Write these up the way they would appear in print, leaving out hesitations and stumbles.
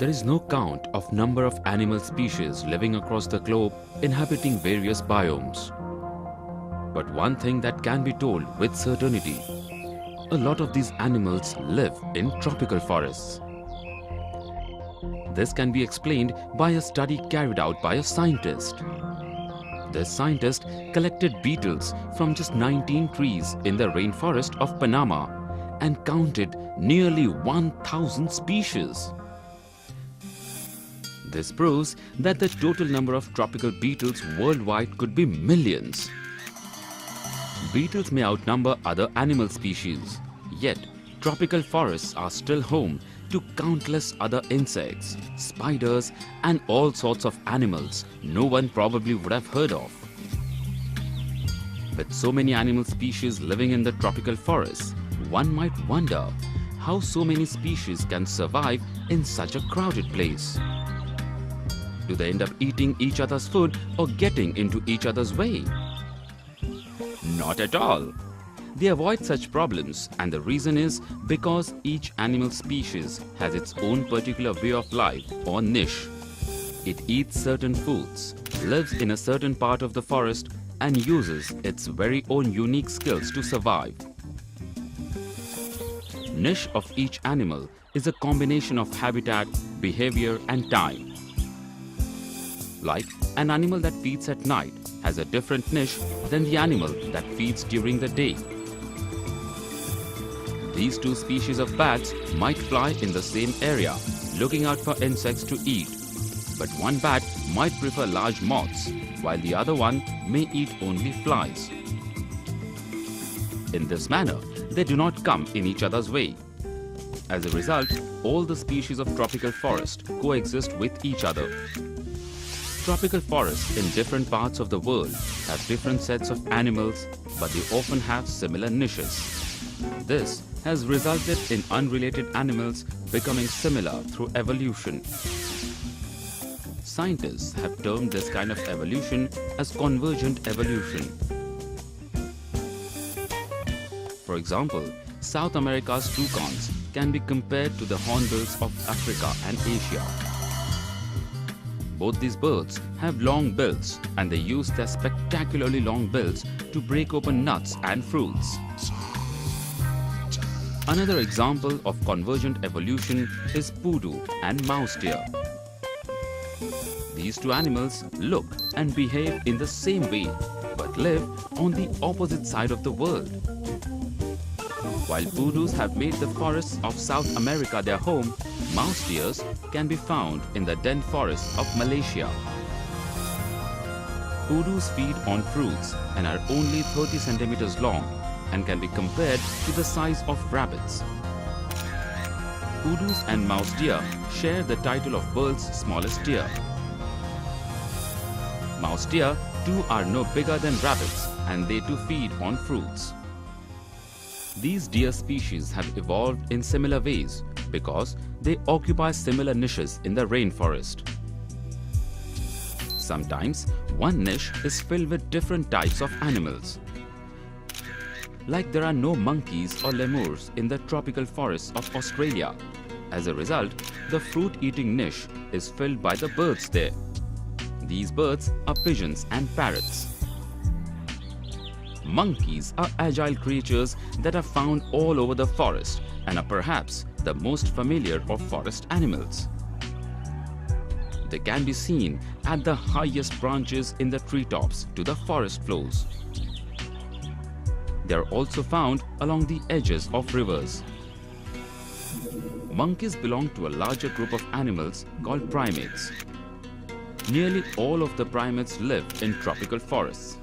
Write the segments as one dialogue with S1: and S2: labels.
S1: There is no count of number of animal species living across the globe inhabiting various biomes. But one thing that can be told with certainty, a lot of these animals live in tropical forests. This can be explained by a study carried out by a scientist. This scientist collected beetles from just 19 trees in the rainforest of Panama and counted nearly 1,000 species. This proves that the total number of tropical beetles worldwide could be millions. Beetles may outnumber other animal species, yet tropical forests are still home to countless other insects, spiders, and all sorts of animals no one probably would have heard of. With so many animal species living in the tropical forests, one might wonder how so many species can survive in such a crowded place. Do they end up eating each other's food or getting into each other's way? Not at all. They avoid such problems, and the reason is because each animal species has its own particular way of life or niche. It eats certain foods, lives in a certain part of the forest, and uses its very own unique skills to survive. Niche of each animal is a combination of habitat, behavior, and time. Like an animal that feeds at night has a different niche than the animal that feeds during the day. These two species of bats might fly in the same area, looking out for insects to eat. But one bat might prefer large moths, while the other one may eat only flies. In this manner, they do not come in each other's way. As a result, all the species of tropical forest coexist with each other. Tropical forests in different parts of the world have different sets of animals, but they often have similar niches. This has resulted in unrelated animals becoming similar through evolution. Scientists have termed this kind of evolution as convergent evolution. For example, South America's toucans can be compared to the hornbills of Africa and Asia. Both these birds have long bills, and they use their spectacularly long bills to break open nuts and fruits. Another example of convergent evolution is poodoo and mouse deer. These two animals look and behave in the same way, but live on the opposite side of the world. While poodoos have made the forests of South America their home, mouse deers can be found in the dense forests of Malaysia. Poodoos feed on fruits and are only 30 centimeters long and can be compared to the size of rabbits. Poodoos and mouse deer share the title of world's smallest deer. Mouse deer too are no bigger than rabbits, and they too feed on fruits. These deer species have evolved in similar ways because they occupy similar niches in the rainforest. Sometimes one niche is filled with different types of animals. Like there are no monkeys or lemurs in the tropical forests of Australia. As a result, the fruit-eating niche is filled by the birds there. These birds are pigeons and parrots. Monkeys are agile creatures that are found all over the forest and are perhaps the most familiar of forest animals. They can be seen at the highest branches in the treetops to the forest floors. They are also found along the edges of rivers. Monkeys belong to a larger group of animals called primates. Nearly all of the primates live in tropical forests.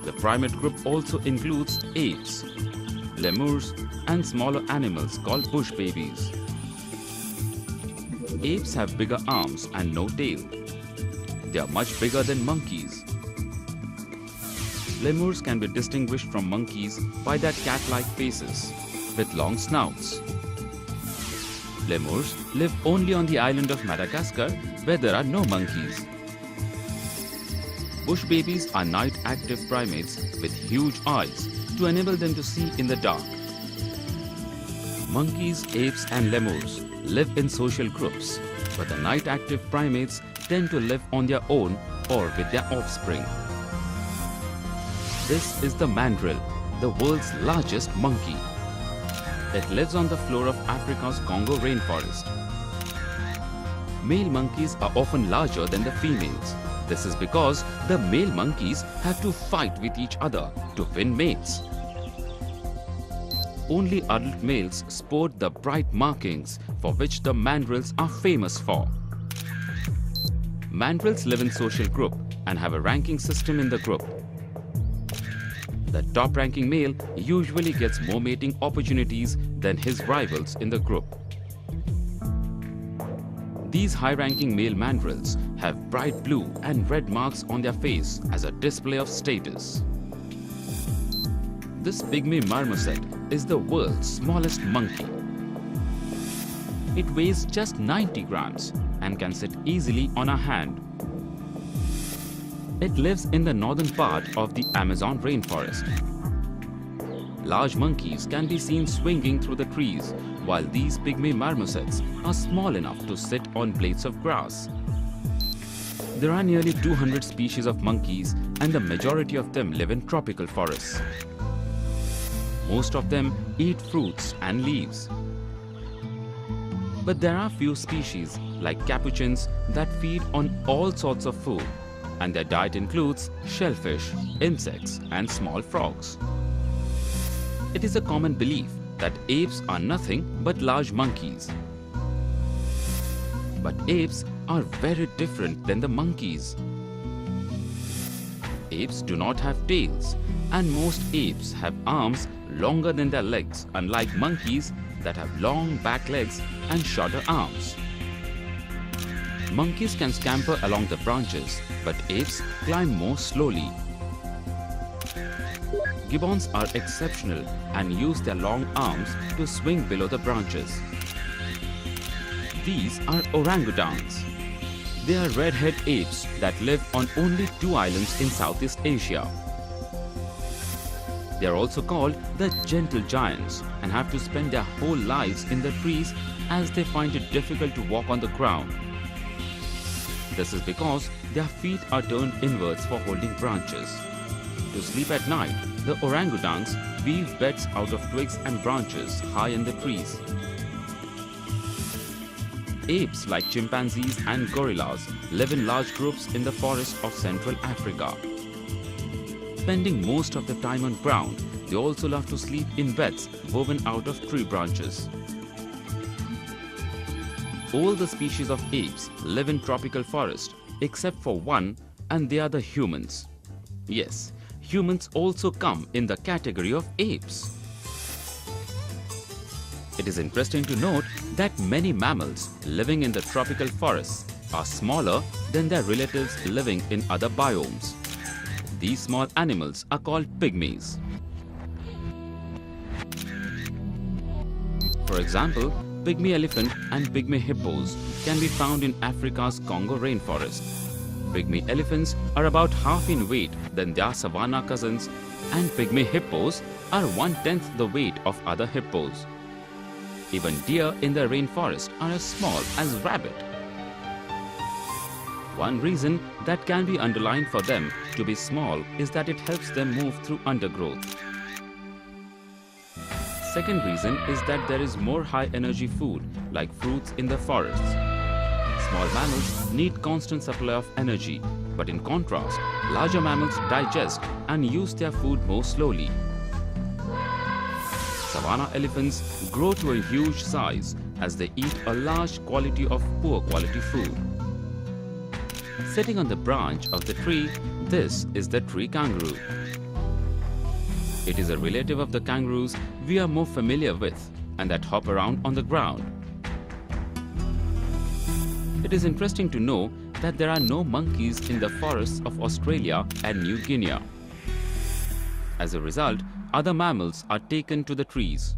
S1: The primate group also includes apes, lemurs, and smaller animals called bush babies. Apes have bigger arms and no tail. They are much bigger than monkeys. Lemurs can be distinguished from monkeys by their cat-like faces with long snouts. Lemurs live only on the island of Madagascar, where there are no monkeys. Bush babies are night-active primates with huge eyes to enable them to see in the dark. Monkeys, apes and lemurs live in social groups, but the night-active primates tend to live on their own or with their offspring. This is the mandrill, the world's largest monkey. It lives on the floor of Africa's Congo rainforest. Male monkeys are often larger than the females. This is because the male monkeys have to fight with each other to win mates. Only adult males sport the bright markings for which the mandrills are famous for. Mandrills live in social group and have a ranking system in the group. The top-ranking male usually gets more mating opportunities than his rivals in the group. These high-ranking male mandrills have bright blue and red marks on their face as a display of status. This pygmy marmoset is the world's smallest monkey. It weighs just 90 grams and can sit easily on a hand. It lives in the northern part of the Amazon rainforest. Large monkeys can be seen swinging through the trees, while these pygmy marmosets are small enough to sit on blades of grass. There are nearly 200 species of monkeys, and the majority of them live in tropical forests. Most of them eat fruits and leaves. But there are few species, like capuchins, that feed on all sorts of food, and their diet includes shellfish, insects, and small frogs. It is a common belief that apes are nothing but large monkeys. But apes are very different than the monkeys. Apes do not have tails, and most apes have arms longer than their legs, unlike monkeys that have long back legs and shorter arms. Monkeys can scamper along the branches, but apes climb more slowly. Gibbons are exceptional and use their long arms to swing below the branches. These are orangutans. They are red-haired apes that live on only 2 islands in Southeast Asia. They are also called the gentle giants and have to spend their whole lives in the trees as they find it difficult to walk on the ground. This is because their feet are turned inwards for holding branches. To sleep at night, the orangutans weave beds out of twigs and branches high in the trees. Apes like chimpanzees and gorillas live in large groups in the forests of Central Africa. Spending most of the time on ground, they also love to sleep in beds woven out of tree branches. All the species of apes live in tropical forest except for one, and they are the humans. Yes, humans also come in the category of apes. It is interesting to note that many mammals living in the tropical forests are smaller than their relatives living in other biomes. These small animals are called pygmies. For example, pygmy elephant and pygmy hippos can be found in Africa's Congo rainforest. Pygmy elephants are about half in weight than their savanna cousins, and pygmy hippos are 1/10 the weight of other hippos. Even deer in the rainforest are as small as rabbit. One reason that can be underlined for them to be small is that it helps them move through undergrowth. Second reason is that there is more high-energy food like fruits in the forests. Small mammals need constant supply of energy, but in contrast, larger mammals digest and use their food more slowly. Savanna elephants grow to a huge size as they eat a large quantity of poor quality food. Sitting on the branch of the tree, this is the tree kangaroo. It is a relative of the kangaroos we are more familiar with and that hop around on the ground. It is interesting to know that there are no monkeys in the forests of Australia and New Guinea. As a result, other mammals are taken to the trees.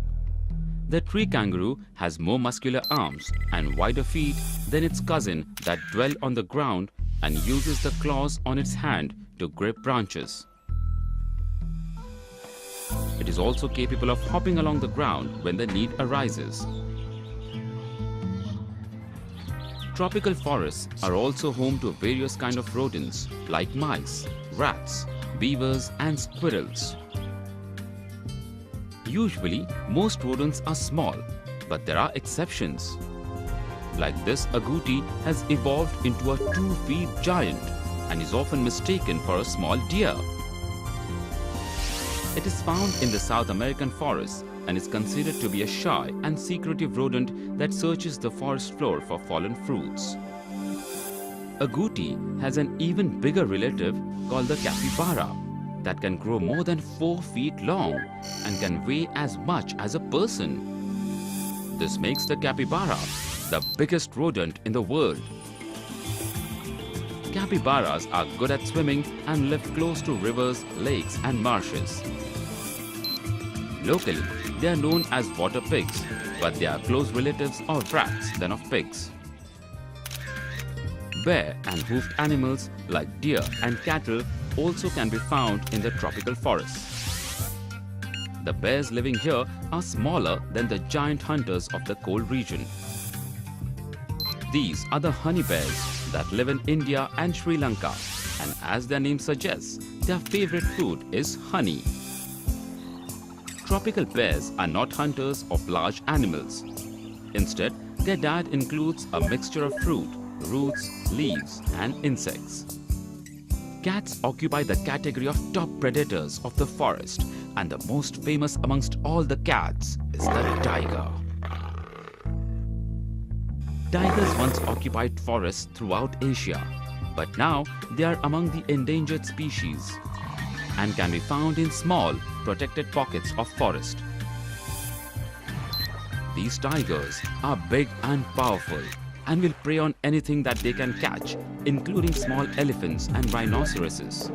S1: The tree kangaroo has more muscular arms and wider feet than its cousin that dwell on the ground and uses the claws on its hand to grip branches. It is also capable of hopping along the ground when the need arises. Tropical forests are also home to various kinds of rodents like mice, rats, beavers and squirrels. Usually, most rodents are small, but there are exceptions. Like this agouti has evolved into a 2-feet giant and is often mistaken for a small deer. It is found in the South American forests and is considered to be a shy and secretive rodent that searches the forest floor for fallen fruits. Agouti has an even bigger relative called the capybara that can grow more than 4 feet long and can weigh as much as a person. This makes the capybara the biggest rodent in the world. Capybaras are good at swimming and live close to rivers, lakes and marshes. Locally, they are known as water pigs, but they are close relatives of rats than of pigs. Bare and hoofed animals like deer and cattle also can be found in the tropical forests. The bears living here are smaller than the giant hunters of the cold region. These are the honey bears that live in India and Sri Lanka, and as their name suggests, their favorite food is honey. Tropical bears are not hunters of large animals. Instead, their diet includes a mixture of fruit, roots, leaves and insects. Cats occupy the category of top predators of the forest, and the most famous amongst all the cats is the tiger. Tigers once occupied forests throughout Asia, but now they are among the endangered species and can be found in small, protected pockets of forest. These tigers are big and powerful and will prey on anything that they can catch, including small elephants and rhinoceroses.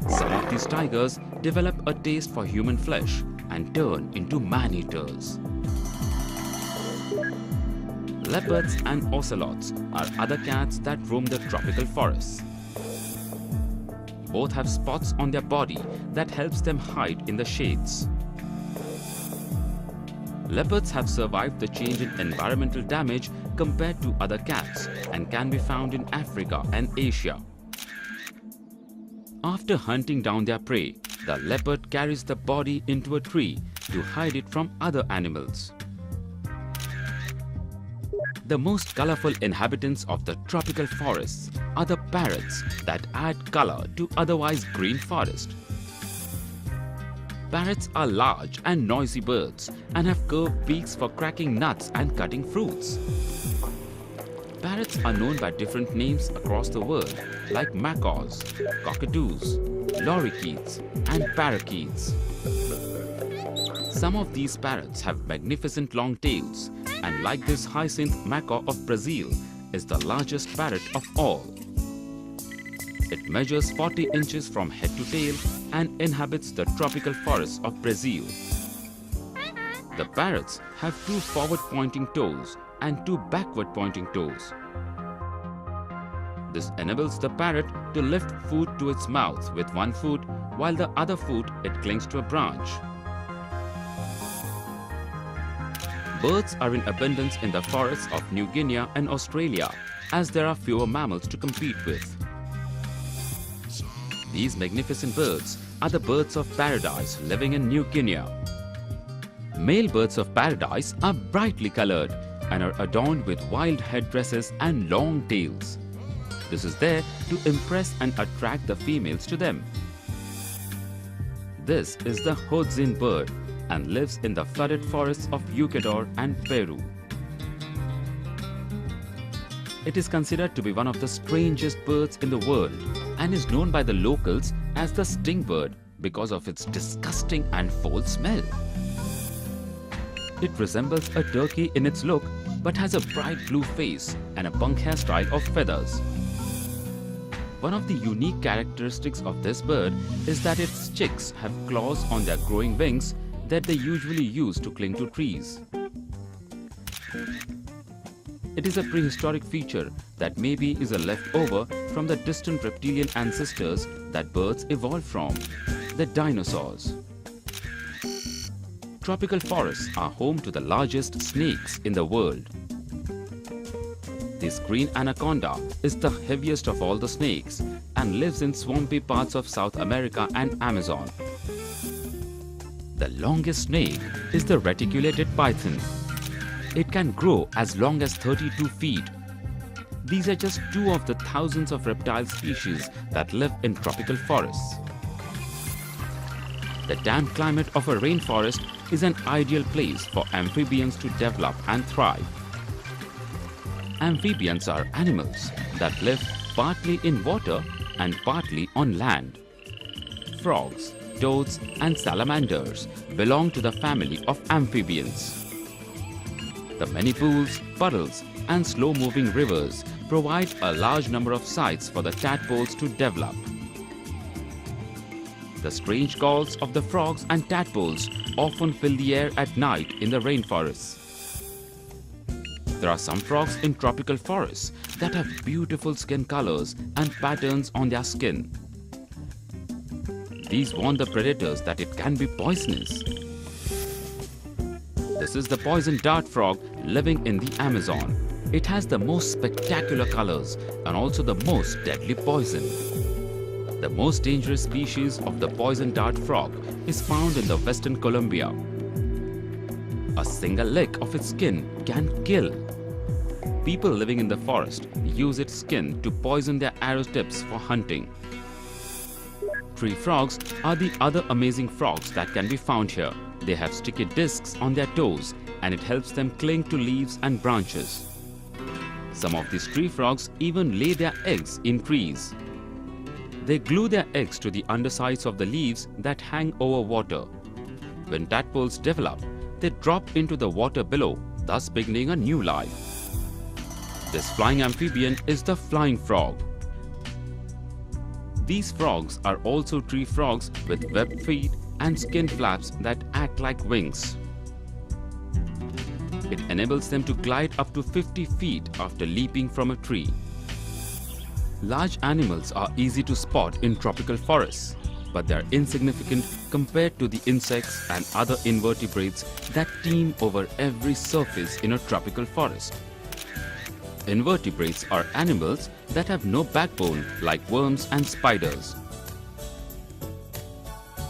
S1: Some of these tigers develop a taste for human flesh and turn into man-eaters. Leopards and ocelots are other cats that roam the tropical forests. Both have spots on their body that helps them hide in the shades. Leopards have survived the change in environmental damage compared to other cats and can be found in Africa and Asia. After hunting down their prey, the leopard carries the body into a tree to hide it from other animals. The most colorful inhabitants of the tropical forests are the parrots that add color to otherwise green forest. Parrots are large and noisy birds and have curved beaks for cracking nuts and cutting fruits. Parrots are known by different names across the world like macaws, cockadoos, lorikeets and parakeets. Some of these parrots have magnificent long tails, and like this hyacinth macaw of Brazil is the largest parrot of all. It measures 40 inches from head to tail and inhabits the tropical forests of Brazil. The parrots have 2 forward-pointing toes and 2 backward-pointing toes. This enables the parrot to lift food to its mouth with one foot, while the other foot it clings to a branch. Birds are in abundance in the forests of New Guinea and Australia, as there are fewer mammals to compete with. These magnificent birds are the birds of paradise living in New Guinea. Male birds of paradise are brightly colored and are adorned with wild headdresses and long tails. This is there to impress and attract the females to them. This is the Hodzin bird and lives in the flooded forests of Ecuador and Peru. It is considered to be one of the strangest birds in the world and is known by the locals as the stingbird because of its disgusting and foul smell. It resembles a turkey in its look but has a bright blue face and a punk hairstyle of feathers. One of the unique characteristics of this bird is that its chicks have claws on their growing wings that they usually use to cling to trees. It is a prehistoric feature that maybe is a leftover from the distant reptilian ancestors that birds evolved from, the dinosaurs. Tropical forests are home to the largest snakes in the world. This green anaconda is the heaviest of all the snakes and lives in swampy parts of South America and Amazon. The longest snake is the reticulated python. It can grow as long as 32 feet. These are just two of the thousands of reptile species that live in tropical forests. The damp climate of a rainforest is an ideal place for amphibians to develop and thrive. Amphibians are animals that live partly in water and partly on land. Frogs, toads and salamanders belong to the family of amphibians. The many pools, puddles and slow-moving rivers provide a large number of sites for the tadpoles to develop. The strange calls of the frogs and tadpoles often fill the air at night in the rainforests. There are some frogs in tropical forests that have beautiful skin colors and patterns on their skin. These warn the predators that it can be poisonous. This is the poison dart frog living in the Amazon. It has the most spectacular colors and also the most deadly poison. The most dangerous species of the poison dart frog is found in the Western Colombia. A single lick of its skin can kill. People living in the forest use its skin to poison their arrow tips for hunting. Tree frogs are the other amazing frogs that can be found here. They have sticky discs on their toes and it helps them cling to leaves and branches. Some of these tree frogs even lay their eggs in trees. They glue their eggs to the undersides of the leaves that hang over water. When tadpoles develop, they drop into the water below, thus beginning a new life. This flying amphibian is the flying frog. These frogs are also tree frogs with webbed feet and skin flaps that act like wings. It enables them to glide up to 50 feet after leaping from a tree. Large animals are easy to spot in tropical forests, but they are insignificant compared to the insects and other invertebrates that teem over every surface in a tropical forest. Invertebrates are animals that have no backbone like worms and spiders.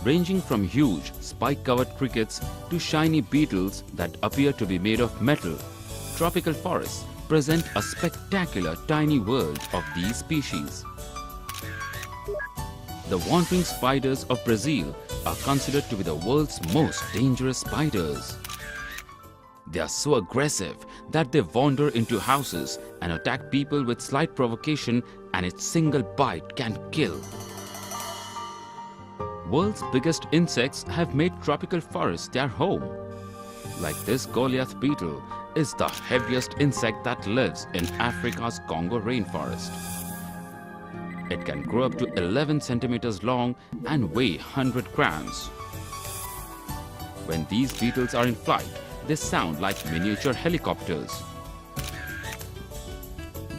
S1: Ranging from huge spike-covered crickets to shiny beetles that appear to be made of metal, tropical forests present a spectacular tiny world of these species. The wandering spiders of Brazil are considered to be the world's most dangerous spiders. They are so aggressive that they wander into houses and attack people with slight provocation, and its single bite can kill. World's biggest insects have made tropical forests their home. Like this Goliath beetle is the heaviest insect that lives in Africa's Congo rainforest. It can grow up to 11 centimeters long and weigh 100 grams. When these beetles are in flight, they sound like miniature helicopters.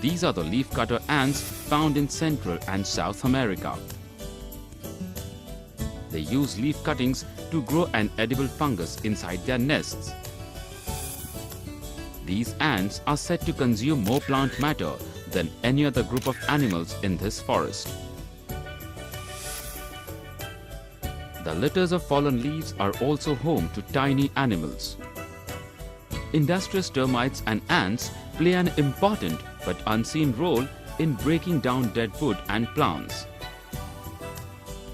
S1: These are the leafcutter ants found in Central and South America. They use leaf cuttings to grow an edible fungus inside their nests. These ants are said to consume more plant matter than any other group of animals in this forest. The litters of fallen leaves are also home to tiny animals. Industrious termites and ants play an important but unseen role in breaking down dead wood and plants.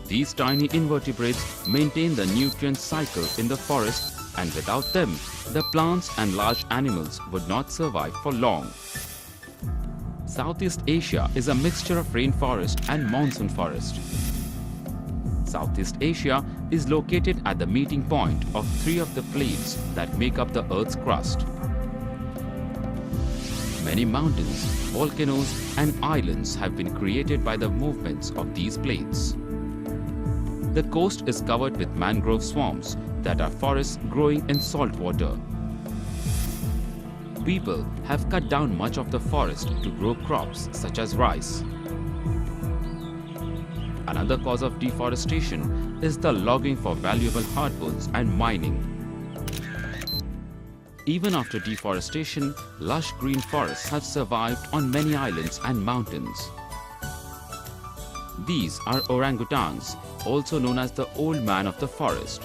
S1: These tiny invertebrates maintain the nutrient cycle in the forest, and without them, the plants and large animals would not survive for long. Southeast Asia is a mixture of rainforest and monsoon forest. Southeast Asia is located at the meeting point of three of the plates that make up the Earth's crust. Many mountains, volcanoes and islands have been created by the movements of these plates. The coast is covered with mangrove swamps that are forests growing in salt water. People have cut down much of the forest to grow crops such as rice. Another cause of deforestation is the logging for valuable hardwoods and mining. Even after deforestation, lush green forests have survived on many islands and mountains. These are orangutans, also known as the old man of the forest.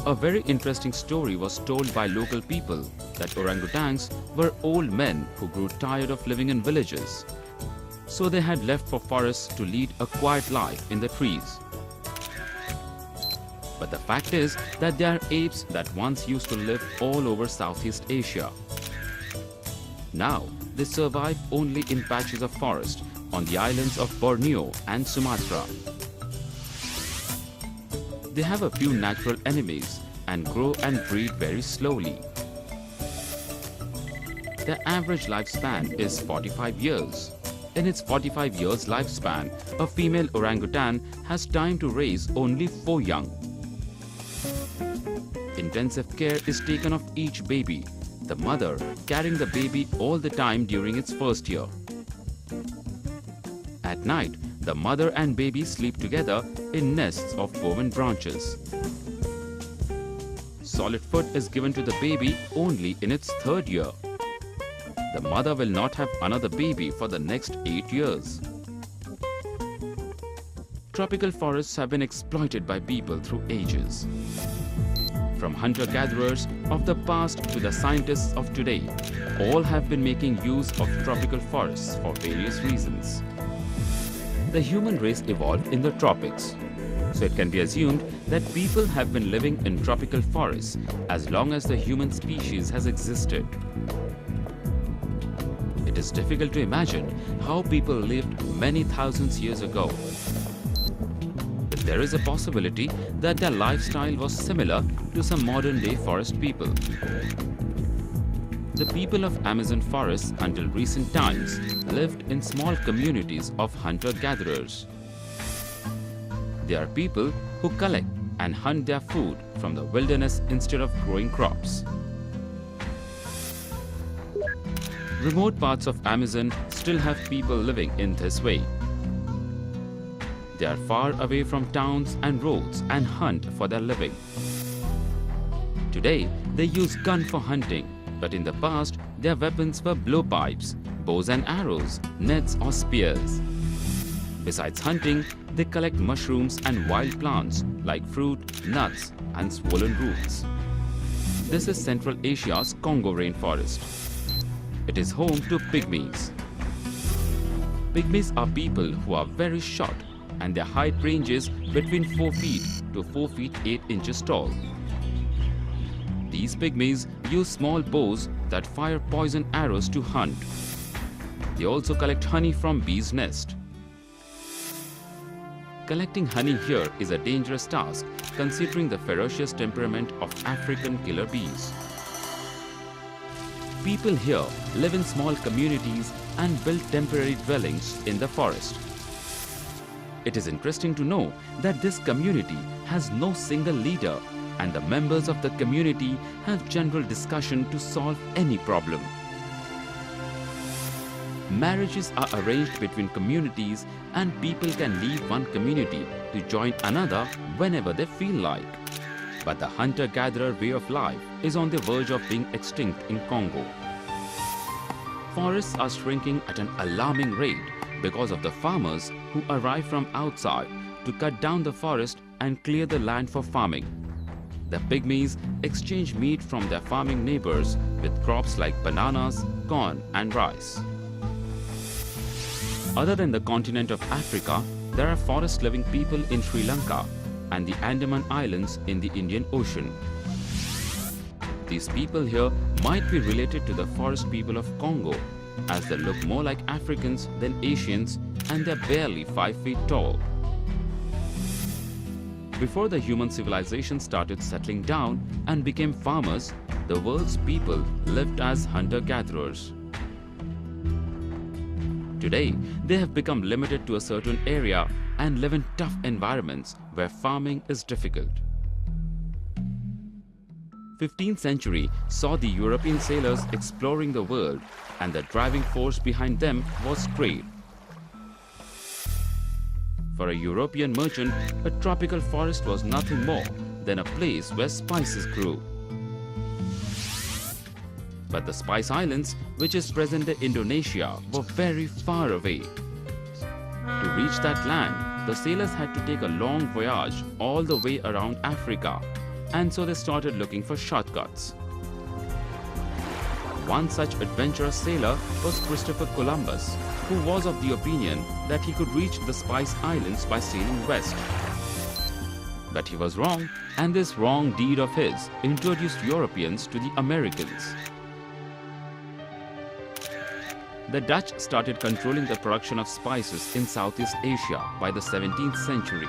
S1: A very interesting story was told by local people that orangutans were old men who grew tired of living in villages. So they had left for forests to lead a quiet life in the trees. But the fact is that they are apes that once used to live all over Southeast Asia. Now, they survive only in patches of forest on the islands of Borneo and Sumatra. They have a few natural enemies and grow and breed very slowly. Their average lifespan is 45 years. In its 45 years lifespan, a female orangutan has time to raise only 4 young. Intensive care is taken of each baby, the mother carrying the baby all the time during its first year. At night, the mother and baby sleep together in nests of woven branches. Solid food is given to the baby only in its 3rd year. The mother will not have another baby for the next 8 years. Tropical forests have been exploited by people through ages. From hunter-gatherers of the past to the scientists of today, all have been making use of tropical forests for various reasons. The human race evolved in the tropics, so it can be assumed that people have been living in tropical forests as long as the human species has existed. It is difficult to imagine how people lived many thousands years ago. But there is a possibility that their lifestyle was similar to some modern-day forest people. The people of Amazon forests until recent times lived in small communities of hunter-gatherers. They are people who collect and hunt their food from the wilderness instead of growing crops. Remote parts of Amazon still have people living in this way. They are far away from towns and roads and hunt for their living. Today, they use guns for hunting, but in the past, their weapons were blowpipes, bows and arrows, nets or spears. Besides hunting, they collect mushrooms and wild plants like fruit, nuts and swollen roots. This is Central Asia's Congo rainforest. It is home to pygmies. Pygmies are people who are very short and their height ranges between 4 feet to 4 feet 8 inches tall. These pygmies use small bows that fire poison arrows to hunt. They also collect honey from bees' nest. Collecting honey here is a dangerous task considering the ferocious temperament of African killer bees. People here live in small communities and build temporary dwellings in the forest. It is interesting to know that this community has no single leader and the members of the community have general discussion to solve any problem. Marriages are arranged between communities and people can leave one community to join another whenever they feel like. But the hunter-gatherer way of life is on the verge of being extinct in Congo. Forests are shrinking at an alarming rate because of the farmers who arrive from outside to cut down the forest and clear the land for farming. The pygmies exchange meat from their farming neighbors with crops like bananas, corn and rice. Other than the continent of Africa, there are forest-living people in Sri Lanka and the Andaman Islands in the Indian Ocean. These people here might be related to the forest people of Congo, as they look more like Africans than Asians and they're barely 5 feet tall. Before the human civilization started settling down and became farmers, the world's people lived as hunter-gatherers. Today, they have become limited to a certain area and live in tough environments where farming is difficult. 15th century saw the European sailors exploring the world, and the driving force behind them was trade. For a European merchant, a tropical forest was nothing more than a place where spices grew. But the Spice Islands, which is present-day Indonesia, were very far away. To reach that land, the sailors had to take a long voyage all the way around Africa, and so they started looking for shortcuts. One such adventurous sailor was Christopher Columbus, who was of the opinion that he could reach the Spice Islands by sailing west. But he was wrong, and this wrong deed of his introduced Europeans to the Americans. The Dutch started controlling the production of spices in Southeast Asia by the 17th century.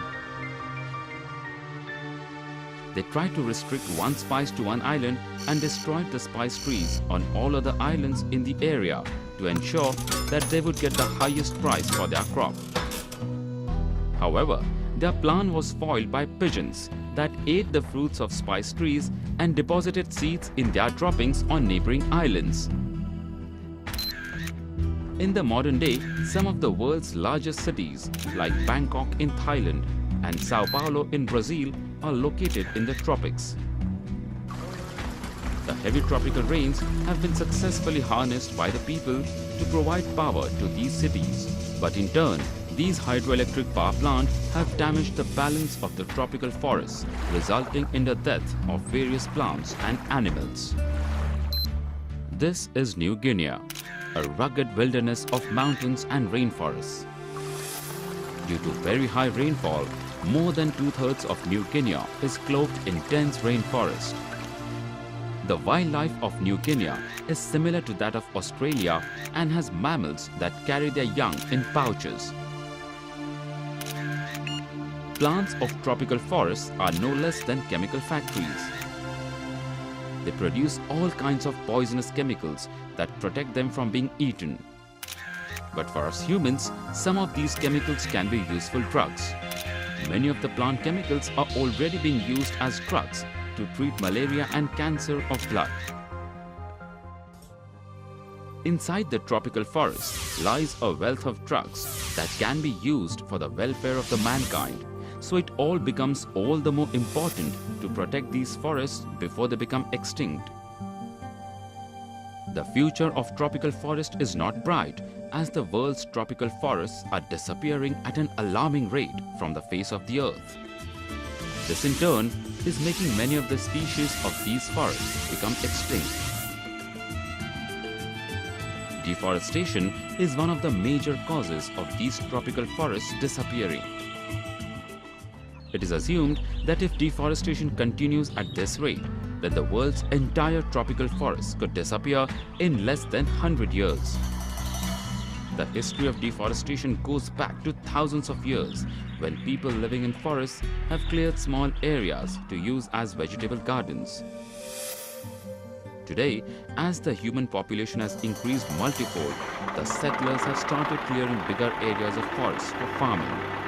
S1: They tried to restrict one spice to one island and destroyed the spice trees on all other islands in the area to ensure that they would get the highest price for their crop. However, their plan was foiled by pigeons that ate the fruits of spice trees and deposited seeds in their droppings on neighboring islands. In the modern day, some of the world's largest cities like Bangkok in Thailand and Sao Paulo in Brazil are located in the tropics. The heavy tropical rains have been successfully harnessed by the people to provide power to these cities. But in turn, these hydroelectric power plants have damaged the balance of the tropical forests, resulting in the death of various plants and animals. This is New Guinea, a rugged wilderness of mountains and rainforests. Due to very high rainfall, more than two-thirds of New Guinea is cloaked in dense rainforest. The wildlife of New Guinea is similar to that of Australia and has mammals that carry their young in pouches. Plants of tropical forests are no less than chemical factories. They produce all kinds of poisonous chemicals that protect them from being eaten. But for us humans, some of these chemicals can be useful drugs. Many of the plant chemicals are already being used as drugs to treat malaria and cancer of blood. Inside the tropical forest lies a wealth of drugs that can be used for the welfare of the mankind. So it all becomes all the more important to protect these forests before they become extinct. The future of tropical forest is not bright, as the world's tropical forests are disappearing at an alarming rate from the face of the earth. This in turn is making many of the species of these forests become extinct. Deforestation is one of the major causes of these tropical forests disappearing. It is assumed that if deforestation continues at this rate, then the world's entire tropical forests could disappear in less than 100 years. The history of deforestation goes back to thousands of years, when people living in forests have cleared small areas to use as vegetable gardens. Today, as the human population has increased multifold, the settlers have started clearing bigger areas of forests for farming.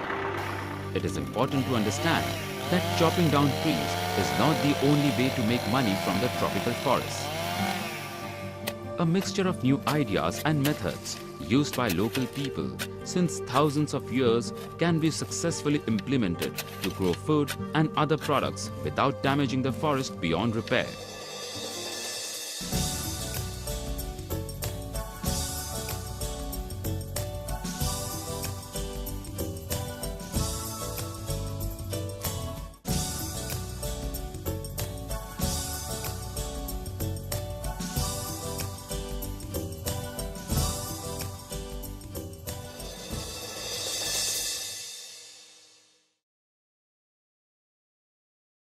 S1: It is important to understand that chopping down trees is not the only way to make money from the tropical forests. A mixture of new ideas and methods used by local people since thousands of years can be successfully implemented to grow food and other products without damaging the forest beyond repair.